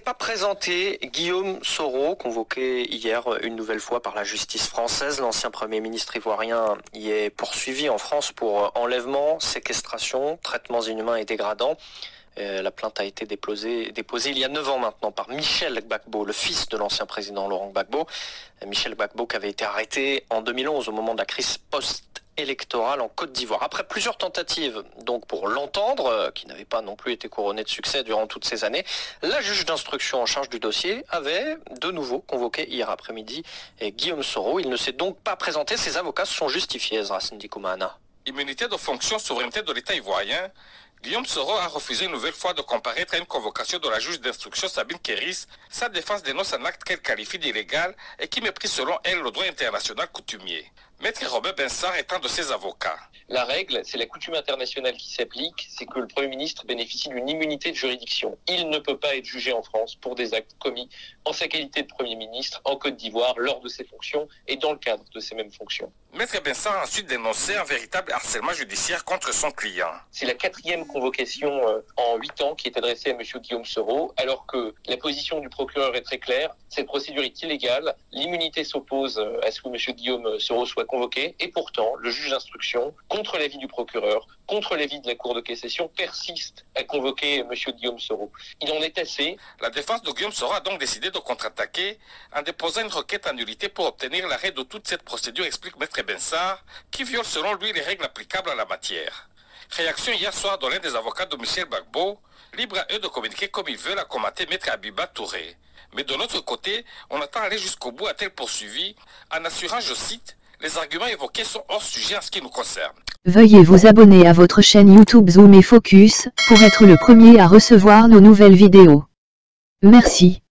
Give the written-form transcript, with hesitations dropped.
Pas présenté Guillaume Soro, convoqué hier une nouvelle fois par la justice française. L'ancien Premier ministre ivoirien y est poursuivi en France pour enlèvement, séquestration, traitements inhumains et dégradants. La plainte a été déposée il y a 9 ans maintenant par Michel Gbagbo, le fils de l'ancien président Laurent Gbagbo. Michel Gbagbo qui avait été arrêté en 2011 au moment de la crise post-électorale en Côte d'Ivoire. Après plusieurs tentatives donc pour l'entendre, qui n'avait pas non plus été couronné de succès durant toutes ces années, la juge d'instruction en charge du dossier avait de nouveau convoqué hier après-midi Guillaume Soro. Il ne s'est donc pas présenté, ses avocats se sont justifiés, Ezra Sindikoumana. Immunité de fonction, souveraineté de l'État ivoirien, Guillaume Soro a refusé une nouvelle fois de comparaître à une convocation de la juge d'instruction Sabine Kéris. Sa défense dénonce un acte qu'elle qualifie d'illégal et qui méprise selon elle le droit international coutumier. Maître Robert Bensard est un de ses avocats. La règle, c'est la coutume internationale qui s'applique, c'est que le Premier ministre bénéficie d'une immunité de juridiction. Il ne peut pas être jugé en France pour des actes commis en sa qualité de Premier ministre en Côte d'Ivoire lors de ses fonctions et dans le cadre de ces mêmes fonctions. Maître Bensard a ensuite dénoncé un véritable harcèlement judiciaire contre son client. C'est la 4e convocation en 8 ans qui est adressée à M. Guillaume Soro, alors que la position du procureur est très claire. Cette procédure est illégale, l'immunité s'oppose à ce que M. Guillaume Soro soit convoqué, et pourtant le juge d'instruction, contre l'avis du procureur, contre l'avis de la Cour de cassation, persiste à convoquer M. Guillaume Soro. Il en est assez. La défense de Guillaume Soro a donc décidé de contre-attaquer en déposant une requête en nullité pour obtenir l'arrêt de toute cette procédure, explique Maître Bensard, qui viole selon lui les règles applicables à la matière. Réaction hier soir de l'un des avocats de Michel Gbagbo, libre à eux de communiquer comme ils veulent, a commenté Maître Abiba Touré. Mais de notre côté, on attend aller jusqu'au bout, a-t-elle poursuivi, en assurant, je cite, les arguments évoqués sont hors sujet en ce qui nous concerne. Veuillez vous abonner à votre chaîne YouTube Zoom et Focus, pour être le premier à recevoir nos nouvelles vidéos. Merci.